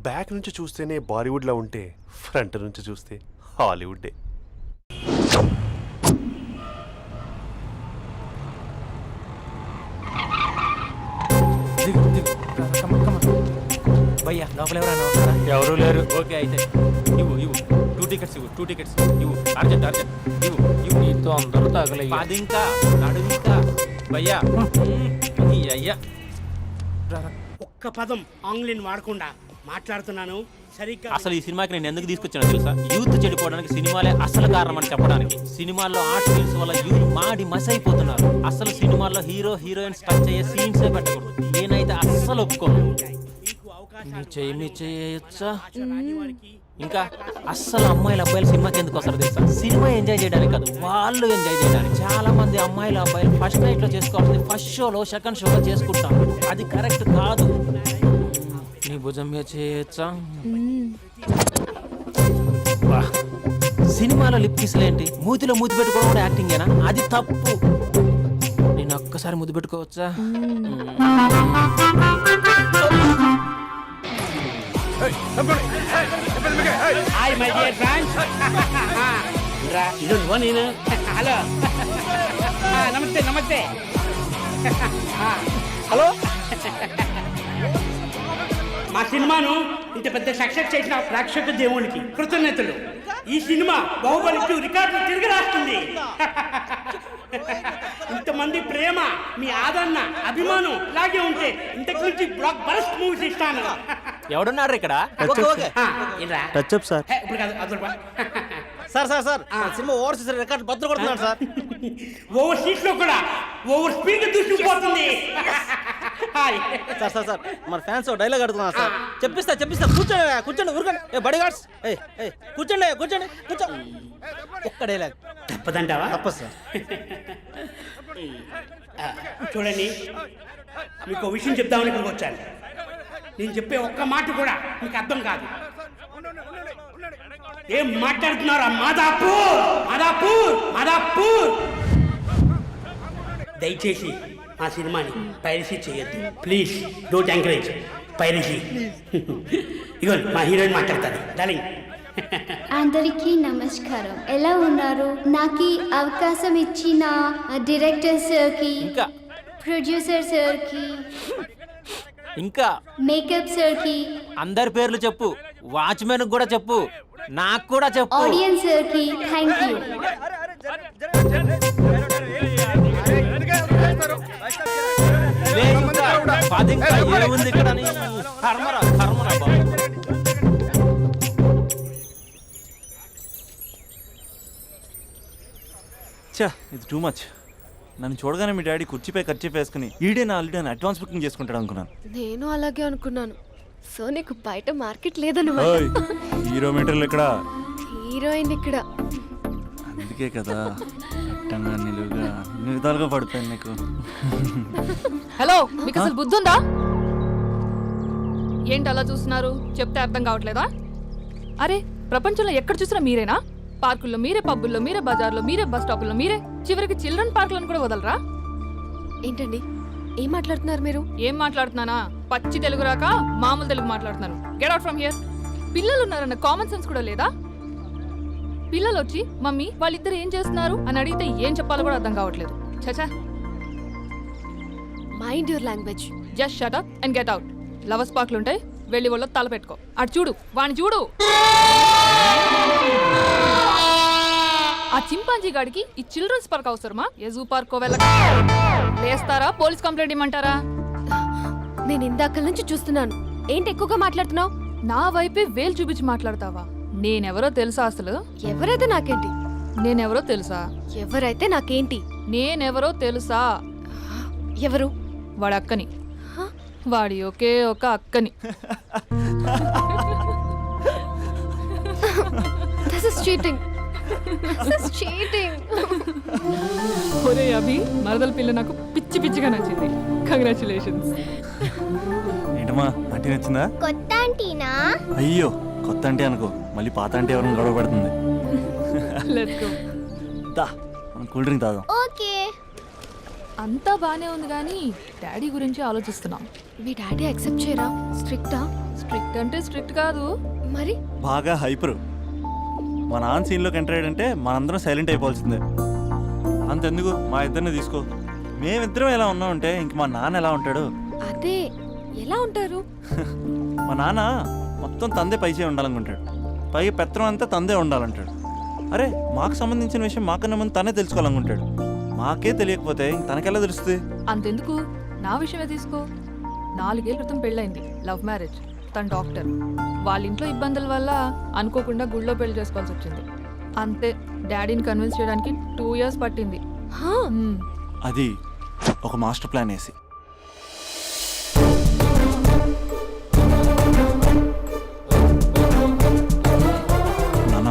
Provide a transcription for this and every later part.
Back నుంచి చూస్తేనే బాలీవుడ్లా ఉంటే ఫ్రంట్ నుంచి చూస్తే హాలీవుడ్డే. భయ్యా లోపల ఎవరైనా ఉన్నారా? ఎవరు లేరు. ఓకే అయితే ఇవ్వు 2 టికెట్స్ ఇవ్వు, 2 టికెట్స్ ఇవ్వు, అర్జెంట్ ఇవ్వు. నీతో అందరూ తగలయ్యా. అది ఇంకా నడుము ఇంకా భయ్యా ఈ అయ్యా ఒక్క పదం ఆంగ్లీన్ వాడకుండా మాట్లాడుతున్నాను సరిగ్గా. అసలు ఈ సినిమాకి నేను ఎందుకు తీసుకొచ్చానో తెలుసా? యూత్ చెడిపోవడానికి సినిమాలే అసలు కారణం అని చెప్పడానికి. సినిమాల్లో ఆర్ట్ ఫిల్మ్స్ వల్ల యూత్ మాడి మస్ అయిపోతున్నారు. అసలు సినిమాల్లో హీరో హీరోయిన్స్ టచ్ అయ్యే సీన్సే పెట్టకూడదు. నేనైతే అస్సలు ఒప్పుకోను. చేయొచ్చా? ఇంకా అస్సలు అమ్మాయిలు అబ్బాయిలు సినిమాకి ఎందుకు వస్తారు తెలుసా? సినిమా ఎంజాయ్ చేయడానికి కాదు, వాళ్ళు ఎంజాయ్ చేయడానికి. చాలా మంది అమ్మాయిలు అబ్బాయిలు ఫస్ట్ నైట్ లో చేసుకోవాల్సింది ఫస్ట్ షోలో సెకండ్ షోలో చేసుకుంటాం. అది కరెక్ట్ కాదు. నీ భుజం మీద చేయొచ్చా? సినిమాలో లిప్ కిస్లేంటి? మూతిలో మూతి పెట్టుకోవడం కూడా యాక్టింగేనా? అది తప్పు. నేను ఒక్కసారి ముద్దు పెట్టుకోవచ్చా? Hi my dear friends. ఇది నువ్వు నేను. హలో నమస్తే నమస్తే. హలో. మా సినిమాను ఇంత పెద్ద సక్సెస్ చేసిన ప్రేక్షక దేవునికి కృతజ్ఞతలు. ఈ సినిమా బాహుబలి 2 రికార్డులు తిరిగి రాస్తుంది. ఇంతమంది ప్రేమ, మీ ఆదరణ, అభిమానం ఇలాగే ఉంటే ఇంతకు నుంచి బ్లాక్ బరస్ట్ మూవీస్ ఇస్తాను. ఎవడున్నారు ఇక్కడ? Touch up sir. ఇప్పుడు కాదు అదొక సార్ సినిమా ఓవర్సీస్ రికార్డు బద్దలు కొడుతున్నాడు సార్. ఓవర్ సీట్ లో కూడా ఓవర్ స్పీడ్ దూసుకుపోతుంది. సార్ మన ఫ్యాన్స్ డైలాగ్ అడుగుతున్నారు సార్. చెప్పిస్తా కూర్చోండి ఊరుకోండి. బడి గార్డ్స్ కూర్చోండి కూర్చో. ఒక్క డైలాగ్ తప్పదంటావా? తప్పదు సార్. చూడండి, మీకు ఒక విషయం చెప్దామని ఇక్కడికి వచ్చాను. నేను చెప్పే ఒక్క మాట కూడా మీకు అర్థం కాదు. ఏం మాట్లాడుతున్నారా? మాదాపూర్. దయచేసి మా సినిమాని పైరసీ చేయొద్దు ప్లీజ్. Don't encourage piracy. ఇగో మా హీరోయిన్ మాట్లాడతారు. డార్లింగ్. అందరికీ నమస్కారం. ఎలా ఉన్నారు? నాకు ఈ అవకాశం ఇచ్చిన డైరెక్టర్ సార్కి, ఇంకా ప్రొడ్యూసర్ సార్కి, ఇంకా మేకప్ సార్కి, అందరి పేర్లు చెప్పు. వాచ్మెన్ కూడా చెప్పు, నాకు కూడా చెప్పు. ఆడియన్స్ సార్కి థ్యాంక్ యూ. ఏముంది ఇక్కడ? కర్మరా బాబు. ఇది టూ మచ్. నన్ను చూడగానే మీ డాడీ కుర్చీపై ఖర్చు వేసుకుని ఈడేనా ఆల్రెడీ అడ్వాన్స్ బుకింగ్ చేసుకుంటాడు అనుకున్నాను. నేను అలాగే అనుకున్నాను. సో నీకు బయట మార్కెట్ లేదన్నమాట. హీరో మీటర్లు ఇక్కడ, హీరోయిన్ ఇక్కడ. అందుకే కదా అట్టంగా నిలువుగా అన్ని విధాలుగా పడుతాను నీకు. హలో, మీకు అసలు బుద్ధి ఉందా? ఏంటి అలా చూస్తున్నారు? చెప్తే అర్థం కావట్లేదా? అరే, ప్రపంచంలో ఎక్కడ చూసినా మీరేనా? పార్కుల్లో మీరే, పబ్బుల్లో మీరే, బజార్లో మీరే, బస్ స్టాపుల్లో మీరే, చివరికి చిల్డ్రన్ పార్కులను కూడా వదలరా? ఏంటండి ఏం మాట్లాడుతున్నారు మీరు? ఏం మాట్లాడుతున్నానా? పచ్చి తెలుగు రాక మామూలు తెలుగు మాట్లాడుతున్నాను. Get out from here. పిల్లలు ఉన్నారన్న కామన్ సెన్స్ కూడా లేదా? పిల్లలు వచ్చి మమ్మీ వాళ్ళిద్దరు ఏం చేస్తున్నారు అని అడిగితే ఏం చెప్పాలో కూడా అర్థం కావట్లేదు. చచా. Mind your language. Just shut up and get out. Lovers పార్క్లు ఉంటాయి, వెళ్ళి వాళ్ళ తల పెట్టుకో. అటు చూడు, వాణ్ణి చూడు. ఆ చింపాంజీ గాడికి ఈ చిల్డ్రన్స్ పార్క్ అవసరమా? ఏ జూ పార్క్ లేస్తారా? పోలీస్ కంప్లైంట్ ఇమ్మంటారా? నేను ఇందాక నుంచి చూస్తున్నాను. ఏంటి ఎక్కువగా మాట్లాడుతున్నావు? నా వైపే వేలు చూపించి మాట్లాడతావా? నేనెవరో తెలుసా? అసలు ఎవరైతే నాకేంటి? నేనెవరో తెలుసా? ఎవరైతే నాకేంటి? నేనెవరో తెలుసా? ఎవరు? వాడి అక్కని. వాడి ఒకే ఒక అక్కని. This is cheating. This is cheating. ఒరే అభి, మరదల పిల్ల నాకు పిచ్చి పిచ్చిగా నచ్చింది. కంగ్రాచులేషన్స్. ఏంటమ్మా ఆంటీ నచ్చిందా? కొత్త ఆంటీనా? అయ్యో, కొత్త అంటే అనుకో, మళ్ళీ పాత అంటే ఎవరైనా గొడవ పడుతుంది. Let's go. దా, మనం కూల్ డ్రింక్ తాగాం. ఓకే. అంతా బానే ఉంది కానీ డాడీ గురించి ఆలోచిస్తున్నాం. మీ డాడీ యాక్సెప్ట్ చేయరా? స్ట్రిక్టా? స్ట్రిక్ట్ అంటే స్ట్రిక్ట్ కాదు. మరి బాగా హైపర్. మా నాన్న సీన్లోకి ఎంటర్ అయ్యాడంటే మనందరం సైలెంట్ అయిపోవాల్సిందే. అంతెందుకు, మా ఇద్దరిని తీసుకో. మేమిద్దరం ఎలా ఉన్నామంటే ఇంక మా నాన్న ఎలా ఉంటాడు? అదే ఎలా ఉంటారు? మా నాన్న మొత్తం తందే పైచే ఉండాలనుకుంటాడు. పైగా పెత్తనం అంతా తందే ఉండాలంటాడు. అరే మాకు సంబంధించిన విషయం మాకన్నా ముందు తనే తెలుసుకోవాలనుకుంటాడు. మాకే తెలియకపోతే తనకెలా తెలుస్తుంది? అంతెందుకు, నా విషయమే తీసుకో. 4 ఏళ్ల క్రితం పెళ్ళైంది, లవ్ మ్యారేజ్. తను డాక్టర్. వాళ్ళ ఇంట్లో ఇబ్బందుల వల్ల అనుకోకుండా గుళ్ళో పెళ్లి చేసుకోవాల్సి వచ్చింది. అంతే, డాడీని కన్విన్స్ చేయడానికి 2 years పట్టింది. హా, అది ఒక మాస్టర్ ప్లాన్ వేసి. నాన్న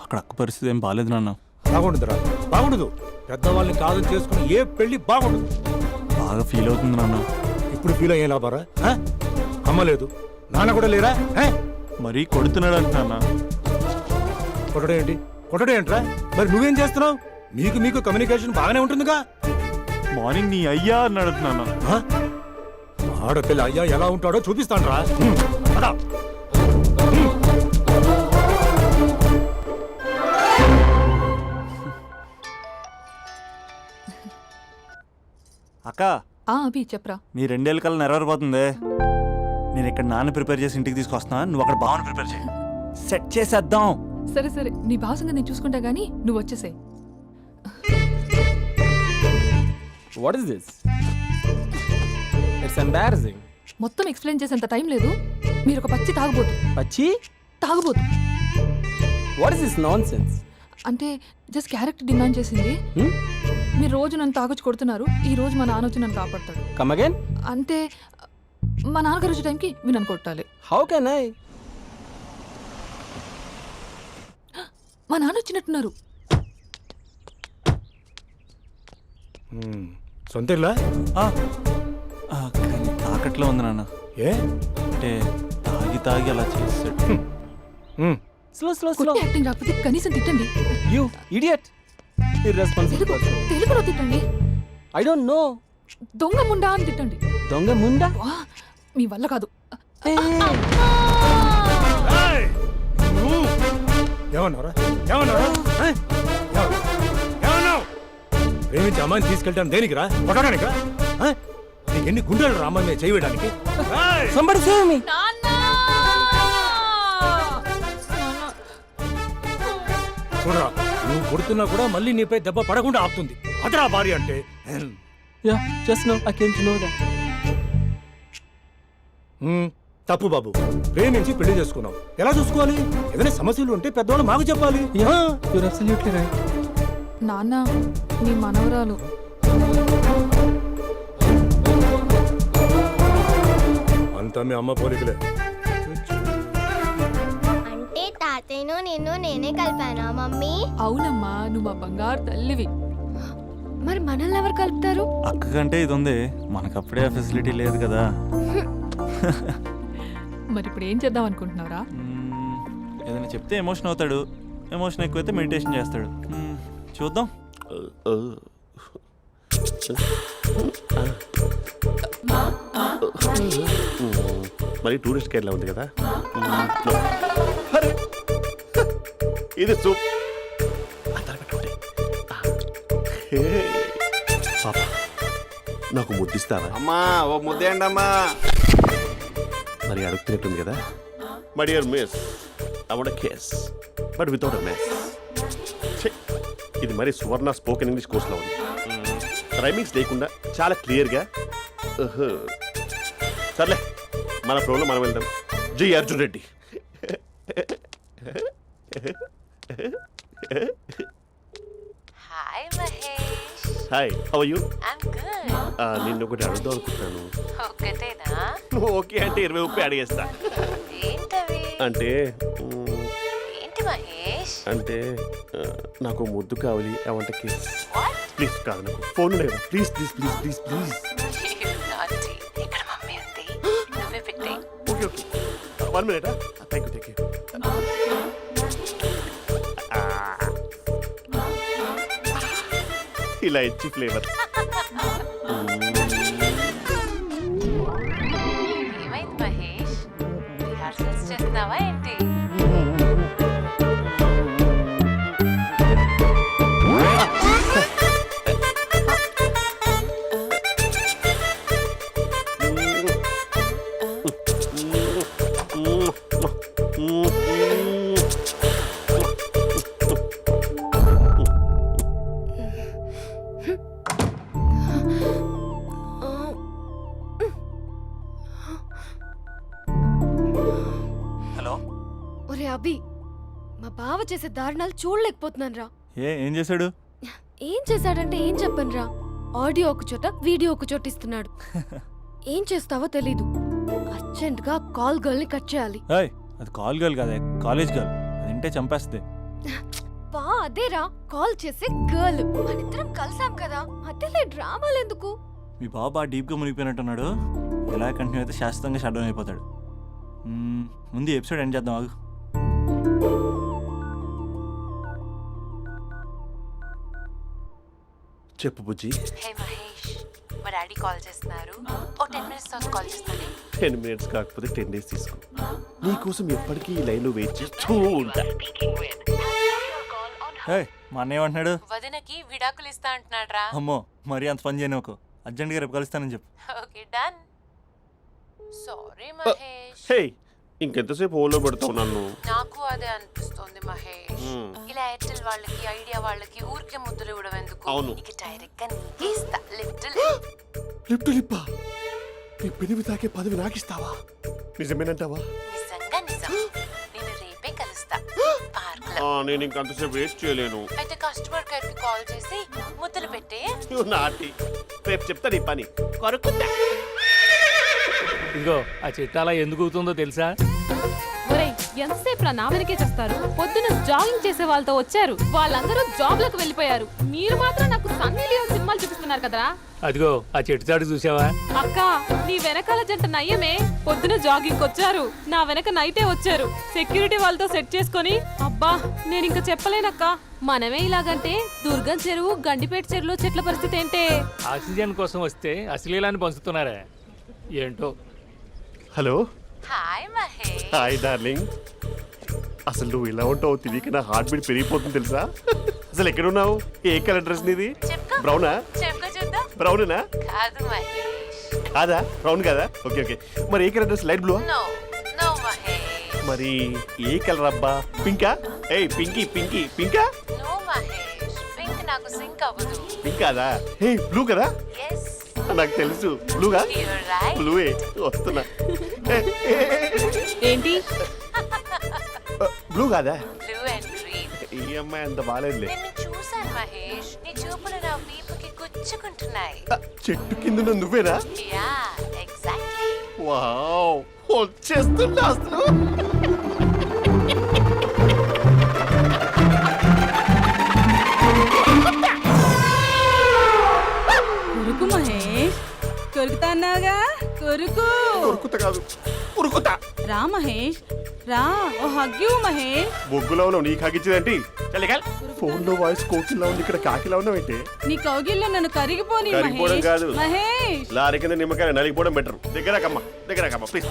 అక్కడ అక్క పరిస్థితి ఏం బాగాలేదు నాన్న. బాగుండదురా, బాగుండదు. పెద్దవాళ్ళని కాదు చేసుకుని ఏ పెళ్లి బాగుండదు. బాగా ఫీల్ అవుతుంది నాన్న. ఇప్పుడు ఫీల్ అయ్యే లాభారా? అమ్మ లేదు, నాన్న కూడా లేరా? మరీ కొడుతున్నాడు అంటున్నా. కొట్టడం ఏంటి? కొట్టడం ఏంట్రా? మరి నువ్వేం చేస్తున్నావు? మీకు కమ్యూనికేషన్ బాగానే ఉంటుందిగా. మార్నింగ్ నీ అయ్యా అని అడుగుతున్నాను. ఆడపిల్ల అయ్యా ఎలా ఉంటాడో చూపిస్తాను రా. అక్క అభి చెప్పరా. నీ 2 ఏళ్ళ కల్లా నెరవేరిపోతుంది. నేను ఇక్కడ నాన్న ప్రిపేర్ చేసి ఇంటికి తీసుకొస్తున్నా, నువ్వు అక్కడ బావని ప్రిపేర్ చేయి. సెట్ చేసేద్దాం. సరే సరే, నీ భావసంగా నేను చూసుకుంటా గానీ నువ్వు వచ్చేసాయి. What is this? It's embarrassing. మొత్తం ఎక్స్ప్లెయిన్ చేసేంత టైం లేదు. మీరు ఒక పచ్చి తాగుబోతు. పచ్చి తాగుబోతు వాట్ ఇస్ దిస్ నాన్సెన్స్? అంటే జస్ట్ క్యారెక్టర్ డిమాండ్ చేసింది. మీరు రోజు నన్ను తాగొచ్చి కొడుతున్నారు, ఈ రోజు మా నాన్న వచ్చి నన్ను కాపాడతాడు. Come again. అంటే మా నాన్నగారు వచ్చే టైంకి మీరు నన్ను కొట్టాలి. How can I? మా నాన్న వచ్చినట్టున్నారు. సొంత ఇల్లా? కానీ తాకట్లో ఉంది నాన్న. ఏ అంటే తాగి తాగి అలా చేస్తాడు. Slow slow slow. కొట్టి యాక్టింగ్ రాకపోతే కనీసం తిట్టండి. You idiot. Irresponsible person. తెలుగులో తిట్టండి. I don't know. దొంగ ముండా అని తిట్టండి. దొంగ ముండా? వా, మీ వల్ల కాదు. ఏమన్నారా? ఏమన్నారా? ఏమన్నావు? ప్రేమించి అమ్మాయిని తీసుకెళ్తాను దేనికిరా? కొట్టడానికా? నీకు ఎన్ని గుండెలు రా అమ్మాయి మీద చేయడానికి? Somebody save me. చూడరా, నువ్వు కొడుతున్నా కూడా మళ్ళీ నీపై దెబ్బ పడకుండా ఆపుతుంది. అదరా భార్య అంటే. Yeah, just no I came to know that. తప్పు బాబు. ప్రేమించి పెళ్లి చేసుకున్నావు, ఎలా చూసుకోవాలి? ఏదైనా సమస్యలు ఉంటే పెద్దవాళ్ళు మాకు చెప్పాలి. Yeah, you are absolutely right. నాన్న, మీ మనవరాలు. అంతా మీ అమ్మ పోలికలే. అంటే తాతయ్యను నిన్ను నేనే కలిపానా మమ్మీ? అవునమ్మా, నువ్వు మా బంగారు తల్లివి. మరి మనల్ని ఎవరు కలుపుతారు? అక్క కంటే ఇది ఉంది, మనకప్పుడే ఆ ఫెసిలిటీ లేదు కదా. మరి ఇప్పుడు ఏం చేద్దాం అనుకుంటున్నారా? ఏదైనా చెప్తే ఎమోషన్ అవుతాడు, ఎమోషన్ ఎక్కువైతే మెడిటేషన్ చేస్తాడు. చూద్దాం. మరి టూరిస్ట్ గైడ్లా ఉంది కదా. ఇది సూప్. పాపా, నాకు ముద్దిస్తావా? అమ్మా ఓ ముద్దేయండి అమ్మా. మరి అడుగుతున్నట్టుంది కదా. My dear miss, I want kiss but without a miss. ఇది మరి సువర్ణ స్పోకెన్ ఇంగ్లీష్ కోర్సులో ఉంది. రైమింగ్స్ లేకుండా చాలా క్లియర్గా. సర్లే, మన ప్రోలో మనం వెళ్దాం. జి Arjun Reddy. Hi Mahesh. Hi, how are you? I'm good. నిన్ను ఒకటి అడుగుదాం అనుకుంటున్నాను. ఒకటేనా? నువ్వు ఓకే అంటే 20 రూపాయలు అడిగేస్తా. ఏంటవి? అంటే ఏంటి మహేష్? అంటే నాకు ముద్దు కావాలి. I want kiss. ప్లీజ్. కాదు, నాకు ఫోన్ లేదు. Please please please please please. ఇక్కడ మమ్మీ ఉంది, నువ్వే పెట్టే. Okay okay, 1 minute. Thank you thank you. ఇలా ఇచ్చి ఫ్లేవర్. మహేష్, రిహార్సల్స్ చేస్తున్నావా ఏంటి? హలో. ఒరే అభి, మా బావ చేసే దారుణాలు చూడలేకపోతున్నాను రా. ఏం చేశాడు? ఏం చేశాడంటే ఏం చెప్పను రా. ఆడియో ఒక చోట వీడియో ఒక చోట ఇస్తున్నాడు. ఏం చేస్తావో తెలీదు. అర్జెంట్ గా కాల్ గర్ల్ ని కట్ చేయాలి. ఏయ్, అది కాల్ గర్ల్ కాదే, కాలేజ్ గర్ల్. అది వింటే చంపేస్తుంది. బా అదేరా, కాల్ చేసే గర్ల్. మనిద్దరం కలిసాం కదా, మధ్యలో డ్రామాలు ఎందుకు? మీ బాబు బాగా డీప్గా మునిగిపోయినట్టున్నాడు. ఎలా కంటిన్యూ అయితే శాశ్వతంగా షట్ డౌన్ అయిపోతాడు. ముందు ఎపిసోడ్ ఎండ్ చేద్దాం ఆగు. చెప్పు బుజ్జి. హే మహేష్, మా డాడీ కాల్ చేస్తున్నారు. ఓ 10 minutes తర్వాత కాల్ చేస్తాను. 10 minutes కాకపోతే 10 days తీసుకో. నీకోసం ఎప్పటికీ ఈ లైన్లో వెయిట్ చేస్తూ ఉంటా. ఏయ్, మా అన్నయ్య ఏమంటున్నాడు? వదినకి విడాకులు ఇస్తా అంటున్నాడు రా. అమ్మో, మరీ అంత పని చేయను. ఒక అర్జెంట్గా రేపు కలుస్తానని చెప్పు. Okay done. సారీ మహేష్. హే, ఇంకెంతసేపు హోల్లో పెడతావు నన్ను? నాకు అదే అనిపిస్తుంది మహేష్. ఇలా ఎయిర్టెల్ వాళ్ళకి, ఐడియా వాళ్ళకి ఊరికే ముద్దులు ఇవ్వడం ఎందుకు? అవును. ఇక డైరెక్ట్ గా నీకే ఇస్తా. లిటిల్ లిప్టు లిప్పా, నీ పెనివి తాకే పదవి నాకిస్తావా? నిజమేనంటావా? నిజంగా నిజం. నేను రేపే కలుస్తా పార్క్ లో. నేను ఇంకంతసేపు వెయిట్ చేయలేను. అయితే కస్టమర్ కేర్ కి కాల్ చేసి ముద్దులు పెట్టే. నాటి రేపు చెప్తా నీ పని. కొరుకుంటా. ఇదిగో ఆ చిట్టాలా ఎందుకు అవుతుందో తెలుసా? ఒరేయ్, ఎంతసేపు నా వెనకే చేస్తారు? పొద్దున జాగింగ్ చేసే వాళ్ళతో వచ్చారు, వాళ్ళందరూ జాబ్లకు వెళ్ళిపోయారు. మీరు మాత్రం నాకు సన్నీ లియోన్ సినిమాలు చూపిస్తున్నారు కదరా. అదిగో ఆ చెట్టు చాటు చూసావా? అక్క, నీ వెనకాల జంట నయ్యమే. పొద్దున జాగింగ్ వచ్చారు, నా వెనక నైటే వచ్చారు. సెక్యూరిటీ వాళ్ళతో సెట్ చేసుకొని, అబ్బా నేను ఇంకా చెప్పలేనక్క. మనమే ఇలాగంటే దుర్గం చెరువు, గండిపేట చెరువులో చెట్ల పరిస్థితి ఏంటే? ఆక్సిజన్ కోసం వస్తే అశ్లీలాన్ని పంచుతున్నారా ఏంటో. Hello. Hi Mahesh. Hi darling. అసలు నువ్వు ఇలా ఉంటావు తెలియక నా హార్ట్ బీట్ పెరిగిపోతుంది తెలుసా? అసలు ఎక్కడున్నావు? ఏ కలర్ డ్రెస్ నీది? చెప్పుకో. బ్రౌనా? చెప్పుకో చూద్దాం. బ్రౌనేనా? కాదు మహేష్. కాదా? బ్రౌన్ కదా? Okay okay. మరి ఏ colour dress? Light blue? No no Mahesh. మరి ఏ కలర్ అబ్బా? పింకా? ఏయ్ పింకీ పింకీ పింకా? నో మహేష్, పింక్ నాకు సింక్ అవ్వదు. పింక్ కాదా? హే బ్లూ కదా? ఎస్, నాకు తెలుసు. బ్లూగా? You're right. బ్లూవే వస్తున్నా. ఏంటి? బ్లూ కాదా? Blue and green. ఈ అమ్మాయి అంత బాగాలేదులే. నిన్ను చూశాను మహేష్, నీ చూపులు నా వీపుకి గుచ్చుకుంటున్నాయి. చెట్టు కింద నువ్వేనా? Yeah, exactly. వావ్, వచ్చేస్తున్నా అసలు. కొరుకు మహేష్, కొరుకుతాన్నాగా. కొరుకు. ఉరుకుతా కాదు, ఉరుకుతా. రా మహేష్, రా. ఓ హగ్గు మహేష్. బొగ్గులో ఉన్నావు, నీకు హగిచ్చేదేంటి? ఫోన్ లో వాయిస్ కోకిలా ఉంది, ఇక్కడ కాకిలా ఉన్నావేంటి? నీ కౌగిల్లో నన్ను కరిగిపోని కరిగిపోవడం కాదు, మహేష్. లారీ కింద నిమ్మకాయ నలిగిపోవడం బెటర్. దగ్గరకమ్మా ప్లీజ్.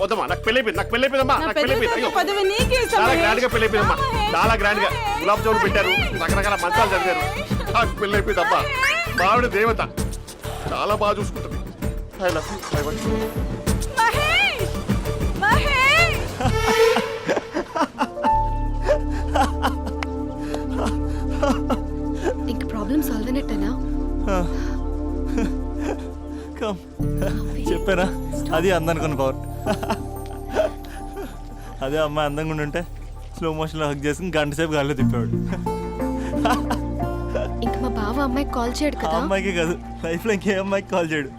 వద్దమ్మా, నాకు పెళ్ళైపోయింది, నాకు పెళ్ళైపోయిందమ్మా, నాకు పెళ్ళైపోయింది. అయ్యో, పదవి నీకే ఇస్తా చాలా మహేష్. గ్రాండ్ గా పెళ్ళైపోయిందమ్మా, చాలా గ్రాండ్ గా. గులాబ్ జామున్ పెట్టారు, రకరకాల మంచాలు చదివారు. నాకు పెళ్ళైపోయిందమ్మా. మావిడ దేవత, చాలా బాగా చూసుకుంటుంది. I love you. I want you. Mahesh, Mahesh. ఇంక ప్రాబ్లం సాల్వ్ అయినట్టేనా? కమ్, చెప్పానా అది అందనుకున్న పవర్. అదే అమ్మాయి అందంగా ఉండుంటే స్లో మోషన్లో హక్ చేసుకుని గంట సేపు గాల్లో తిప్పేవాడు. ఇంక మా బావ అమ్మాయికి కాల్ చేయడు ఆ కదా? అమ్మాయికి కాదు, లైఫ్లో ఇంకే అమ్మాయికి కాల్ చేయడు.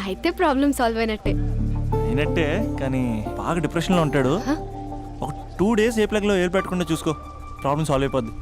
అయితే ప్రాబ్లం సాల్వ్ అయినట్టే. అయినట్టే, కానీ బాగా డిప్రెషన్లో ఉంటాడు. ఒక 2 days ఏ ప్లగ్లో ఏర్ పెట్టకుండా చూసుకో, ప్రాబ్లం సాల్వ్ అయిపోద్ది.